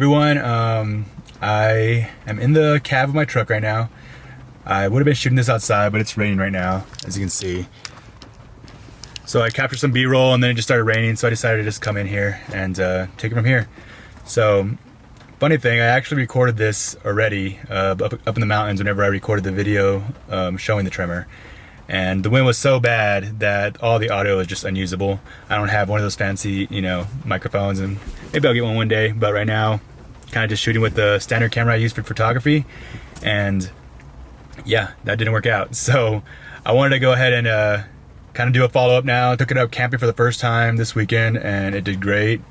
everyone, I am in the cab of my truck right now. I would have been shooting this outside, but it's raining right now, as you can see. So I captured some B-roll and then it just started raining, so I decided to just come in here and take it from here. So, funny thing, I actually recorded this already up in the mountains whenever I recorded the video showing the tremor. And the wind was so bad that all the audio is just unusable. I don't have one of those fancy, microphones, and maybe I'll get one day, but right now, kind of just shooting with the standard camera I use for photography, and yeah, that didn't work out. So I wanted to go ahead and kind of do a follow-up now. I took it out camping for the first time this weekend, and it did great.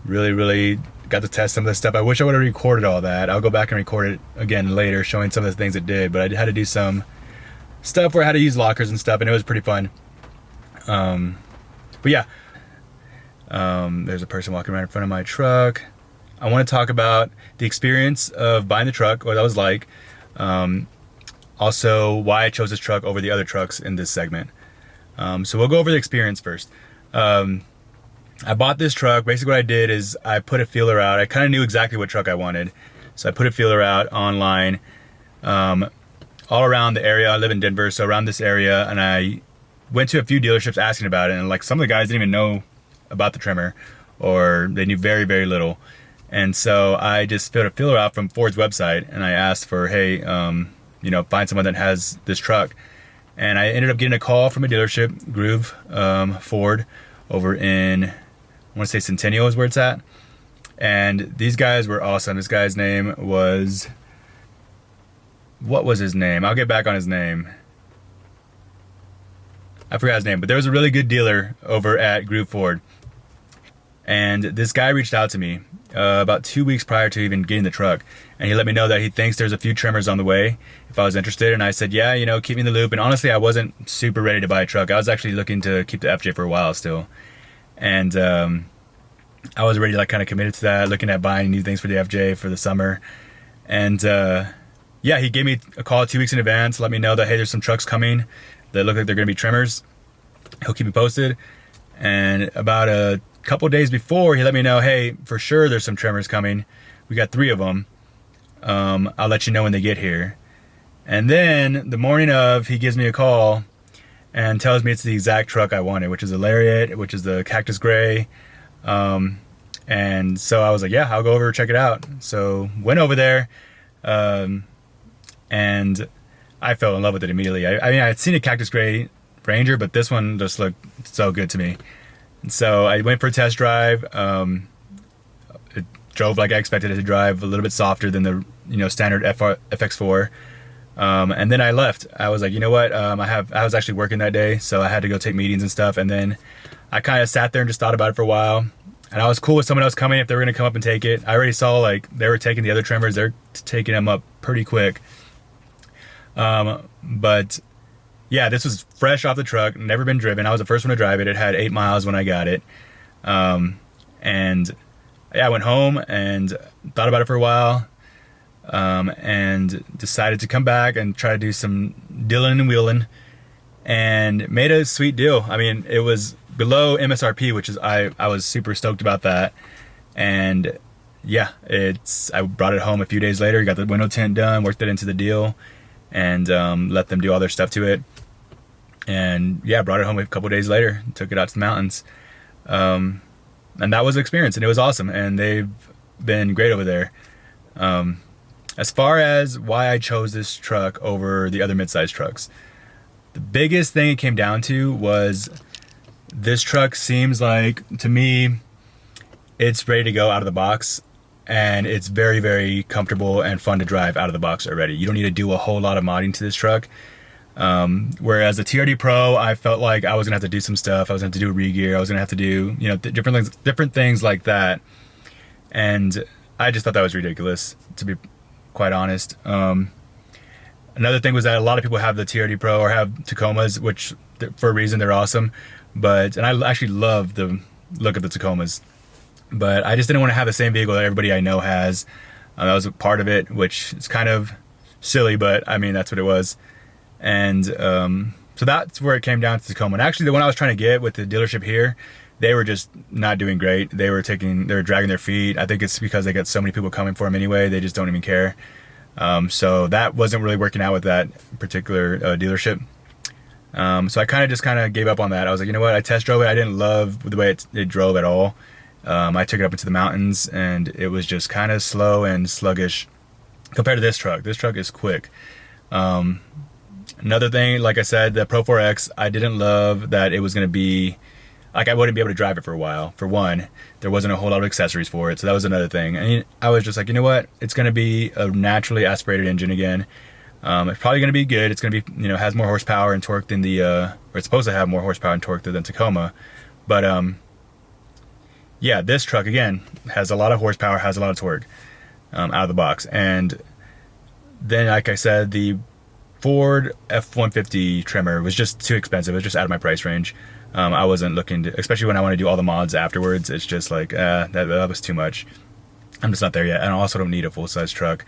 Really got to test some of this stuff. I wish I would have recorded all that. I'll go back and record it again later, showing some of the things it did, but I had to do some stuff where I had to use lockers and stuff, and it was pretty fun. But yeah, there's a person walking around in front of my truck. I want to talk about the experience of buying the truck, what that was like. Also, why I chose this truck over the other trucks in this segment. So we'll go over the experience first. I bought this truck. Basically what I did is I put a feeler out. I kind of knew exactly what truck I wanted. So I put a feeler out online. All around the area. I live in Denver, so around this area, and I went to a few dealerships asking about it, and like some of the guys didn't even know about the tremor, or they knew very little. And so I just filled a feeler out from Ford's website, and I asked for, hey, find someone that has this truck. And I ended up getting a call from a dealership, Groove Ford, over in, I want to say Centennial is where it's at. And these guys were awesome. This guy's name was, what was his name? I'll get back on his name. I forgot his name, but there was a really good dealer over at Groove Ford. And this guy reached out to me about 2 weeks prior to even getting the truck. And he let me know that he thinks there's a few tremors on the way if I was interested. And I said, yeah, keep me in the loop. And honestly, I wasn't super ready to buy a truck. I was actually looking to keep the FJ for a while still. And I was already kind of committed to that, looking at buying new things for the FJ for the summer. And yeah, he gave me a call 2 weeks in advance, let me know that, hey, there's some trucks coming that look like they're going to be tremors. He'll keep me posted. And about a couple days before, he let me know, hey, for sure there's some tremors coming. We got 3 of them. I'll let you know when they get here. And then the morning of, he gives me a call and tells me it's the exact truck I wanted, which is a Lariat, which is the Cactus Gray. And so I was like, yeah, I'll go over and check it out. So went over there. And I fell in love with it immediately. I mean, I had seen a Cactus Gray Ranger, but this one just looked so good to me. And so I went for a test drive. It drove like I expected it to drive, a little bit softer than the standard FX4. And then I left. I was like, you know what? I was actually working that day, so I had to go take meetings and stuff. And then I kind of sat there and just thought about it for a while. And I was cool with someone else coming if they were going to come up and take it. I already saw they were taking the other tremors. They're taking them up pretty quick. But yeah, this was fresh off the truck, never been driven. I was the first one to drive it. It had 8 miles when I got it. And yeah, I went home and thought about it for a while, and decided to come back and try to do some dealing and wheeling, and made a sweet deal. I mean, it was below MSRP, which is, I was super stoked about that. And yeah, I brought it home a few days later, got the window tint done, worked it into the deal, and let them do all their stuff to it. And yeah, brought it home a couple days later, took it out to the mountains. And that was an experience, and it was awesome. And they've been great over there. As far as why I chose this truck over the other mid-sized trucks, the biggest thing it came down to was this truck seems like, to me, it's ready to go out of the box. And it's very comfortable and fun to drive out of the box already. You don't need to do a whole lot of modding to this truck. Whereas the TRD Pro, I felt like I was gonna have to do some stuff. I was gonna have to do a re-gear. I was gonna have to do, different things like that. And I just thought that was ridiculous, to be quite honest. Another thing was that a lot of people have the TRD Pro or have Tacomas, which for a reason they're awesome. And I actually love the look of the Tacomas. But I just didn't want to have the same vehicle that everybody I know has. That was a part of it, which is kind of silly, but I mean, that's what it was. And so that's where it came down to Tacoma. And actually, the one I was trying to get with the dealership here, they were just not doing great. They were dragging their feet. I think it's because they got so many people coming for them anyway. They just don't even care. So that wasn't really working out with that particular dealership. So I kind of gave up on that. I was like, you know what? I test drove it. I didn't love the way it drove at all. I took it up into the mountains, and it was just kind of slow and sluggish compared to this truck. This truck is quick. Another thing, like I said, the Pro 4X, I didn't love that it was going to be, like, I wouldn't be able to drive it for a while. For one, there wasn't a whole lot of accessories for it, so that was another thing. And I was just like, you know what? It's going to be a naturally aspirated engine again. It's probably going to be good. It's going to be, has more horsepower and torque than or it's supposed to have more horsepower and torque than Tacoma. But, yeah, this truck, again, has a lot of horsepower, has a lot of torque out of the box. And then, like I said, the Ford F-150 Tremor was just too expensive. It was just out of my price range. I wasn't looking to, especially when I want to do all the mods afterwards, it's just like, that was too much. I'm just not there yet. And I also don't need a full-size truck.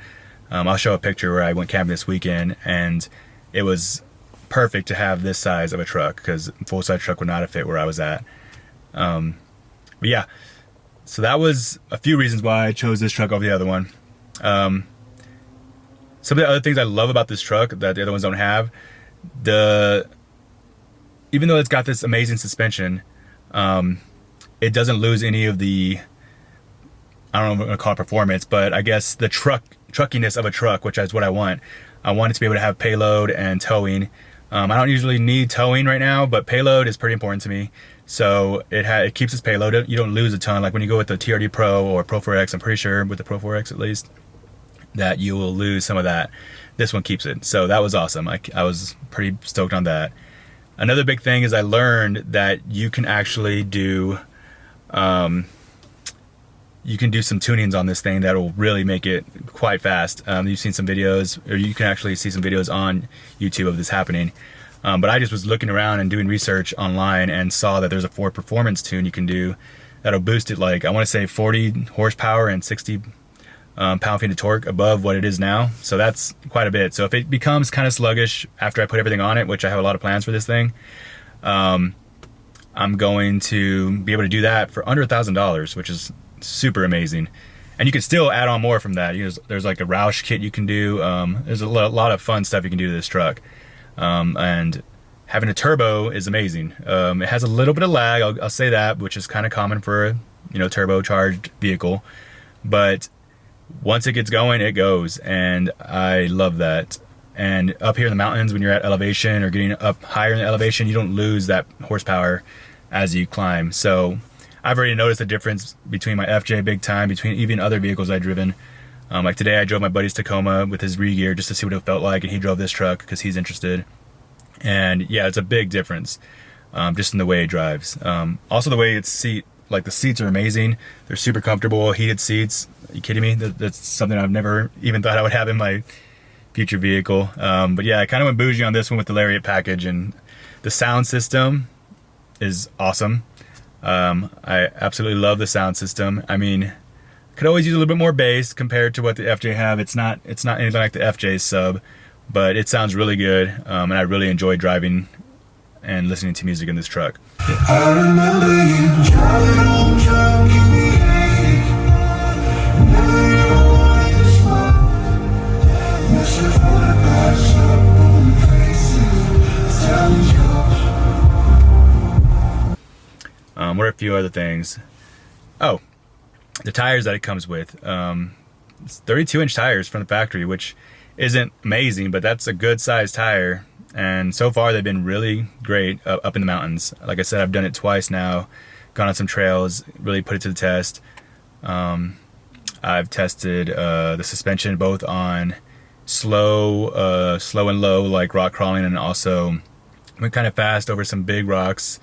I'll show a picture where I went camping this weekend, and it was perfect to have this size of a truck, because a full-size truck would not have fit where I was at. But yeah, so that was a few reasons why I chose this truck over the other one. Some of the other things I love about this truck that the other ones don't have, even though it's got this amazing suspension, it doesn't lose any of the, I don't know if I'm gonna call it performance, but I guess the truckiness of a truck, which is what I want. I want it to be able to have payload and towing. I don't usually need towing right now, but payload is pretty important to me. So it keeps its payload. You don't lose a ton. Like when you go with the TRD Pro or Pro 4X, I'm pretty sure with the Pro 4X at least, that you will lose some of that. This one keeps it. So that was awesome. I was pretty stoked on that. Another big thing is I learned that you can actually do some tunings on this thing that will really make it quite fast. You've seen some videos, or you can actually see some videos on YouTube of this happening. But I just was looking around and doing research online and saw that there's a Ford Performance tune you can do that'll boost it, like, I want to say 40 horsepower and 60 pound-feet of torque above what it is now. So that's quite a bit. So if it becomes kind of sluggish after I put everything on it, which I have a lot of plans for this thing, I'm going to be able to do that for under $1,000, which is super amazing. And you can still add on more from that. There's like a Roush kit you can do. There's a lot of fun stuff you can do to this truck. And having a turbo is amazing. It has a little bit of lag, I'll say that, which is kind of common for a turbocharged vehicle. But once it gets going, it goes, and I love that. And up here in the mountains, when you're at elevation or getting up higher in the elevation, you don't lose that horsepower as you climb. So I've already noticed the difference between my FJ big time, between even other vehicles I've driven. Like today I drove my buddy's Tacoma with his re-gear just to see what it felt like, and he drove this truck because he's interested. And yeah, it's a big difference, just in the way it drives. Also the way the seats are amazing. They're super comfortable, heated seats. Are you kidding me? That's something I've never even thought I would have in my future vehicle. But yeah, I kind of went bougie on this one with the Lariat package, and the sound system is awesome. I absolutely love the sound system. I mean, could always use a little bit more bass compared to what the FJ have. It's not anything like the FJ's sub, but it sounds really good, and I really enjoy driving and listening to music in this truck. I remember you driving on drunk in the attic. Never ever wanted to smoke. Missing photographs up on faces, telling jokes. What are a few other things? Oh, the tires that it comes with. It's 32-inch tires from the factory, which isn't amazing, but that's a good size tire. And so far they've been really great up in the mountains. Like I said, I've done it twice now, gone on some trails, really put it to the test. I've tested the suspension both on slow and low, like rock crawling, and also went kind of fast over some big rocks.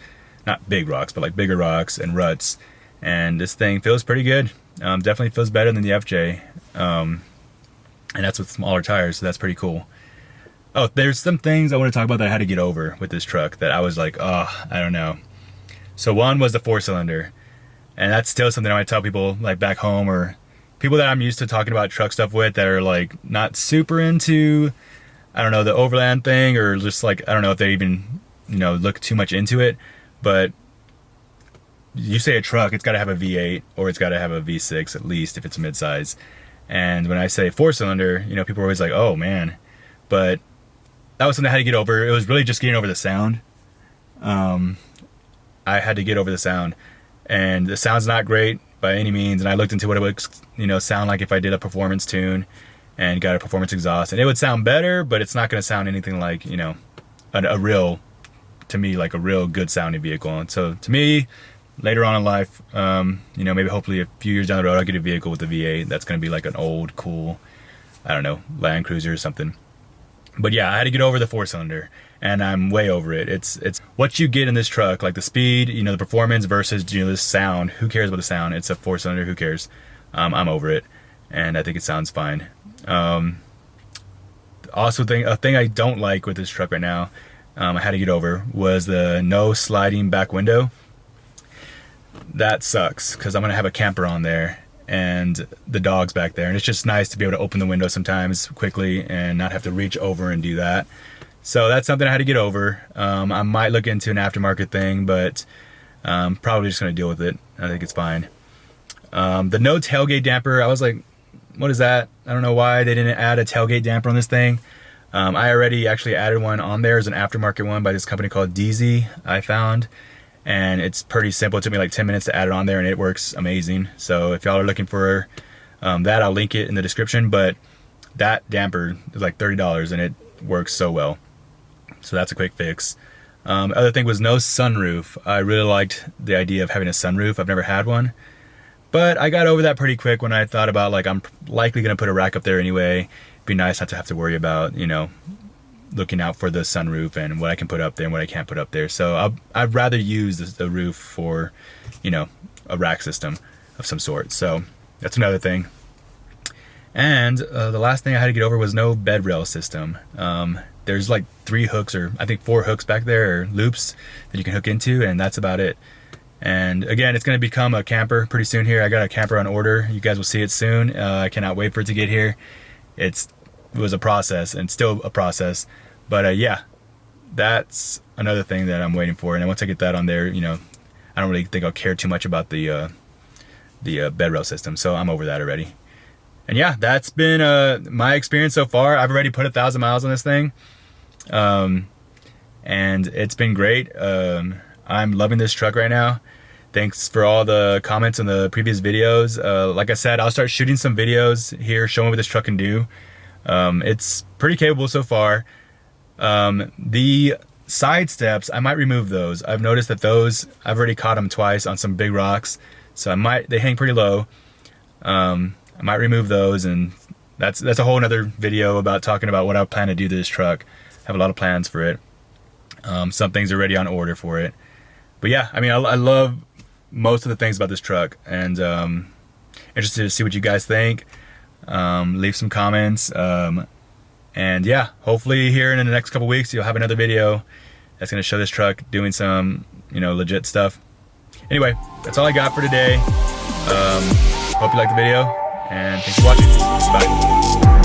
Not big rocks, but like bigger rocks and ruts. And this thing feels pretty good. Definitely feels better than the FJ. And that's with smaller tires, so that's pretty cool. Oh, there's some things I want to talk about that I had to get over with this truck that I was like, oh, I don't know. So one was the 4-cylinder. And that's still something I want to tell people like back home, or people that I'm used to talking about truck stuff with that are like not super into, I don't know, the overland thing, or just like, I don't know if they even, look too much into it. But you say a truck, it's got to have a V8 or it's got to have a V6 at least if it's a midsize. And when I say 4-cylinder, you know, people are always like, oh man. But that was something I had to get over. It was really just getting over the sound. I had to get over the sound, and the sound's not great by any means. And I looked into what it would, you know, sound like if I did a performance tune and got a performance exhaust, and it would sound better, but it's not going to sound anything like, you know, a real, to me, like a real good sounding vehicle. And so to me, later on in life, you know, maybe hopefully a few years down the road, I'll get a vehicle with a V8 that's going to be like an old, cool, I don't know, Land Cruiser or something. But yeah, I had to get over the 4-cylinder, and I'm way over it. It's what you get in this truck, like the speed, you know, the performance versus, you know, the sound. Who cares about the sound? It's a 4-cylinder. Who cares? I'm over it, and I think it sounds fine. Also, a thing I don't like with this truck right now, I had to get over, was the no sliding back window. That sucks because I'm gonna have a camper on there and the dog's back there, and it's just nice to be able to open the window sometimes quickly and not have to reach over and do that. So that's something I had to get over. I might look into an aftermarket thing, but probably just gonna deal with it. I think it's fine. The no tailgate damper, I was like, what is that? I don't know why they didn't add a tailgate damper on this thing. I already actually added one on there as an aftermarket one by this company called DZ, I found. And it's pretty simple. It took me like 10 minutes to add it on there, and it works amazing. So if y'all are looking for that, I'll link it in the description. But that damper is like $30, and it works so well. So that's a quick fix. Other thing was no sunroof. I really liked the idea of having a sunroof. I've never had one. But I got over that pretty quick when I thought about, like, I'm likely going to put a rack up there anyway. It'd be nice not to have to worry about, you know, looking out for the sunroof and what I can put up there and what I can't put up there. So I'd rather use the roof for, you know, a rack system of some sort. So that's another thing. And the last thing I had to get over was no bed rail system. There's like 3 hooks, or I think 4 hooks back there, or loops that you can hook into, and that's about it. And again, it's going to become a camper pretty soon here. I got a camper on order. You guys will see it soon. I cannot wait for it to get here. It was a process, and still a process. But yeah, that's another thing that I'm waiting for. And once I get that on there, you know, I don't really think I'll care too much about the bed rail system. So I'm over that already. And yeah, that's been my experience so far. I've already put 1,000 miles on this thing. And it's been great. I'm loving this truck right now. Thanks for all the comments on the previous videos. Like I said, I'll start shooting some videos here showing what this truck can do. It's pretty capable so far. The side steps, I might remove those. I've noticed that those, I've already caught them twice on some big rocks, so they hang pretty low. I might remove those, and that's a whole nother video about talking about what I plan to do to this truck. I have a lot of plans for it. Some things are already on order for it. But yeah, I mean, I love most of the things about this truck, and interested to see what you guys think. Leave some comments. And yeah, hopefully here in the next couple weeks, you'll have another video that's going to show this truck doing some, you know, legit stuff. Anyway, that's all I got for today. Hope you liked the video, and thanks for watching. Bye.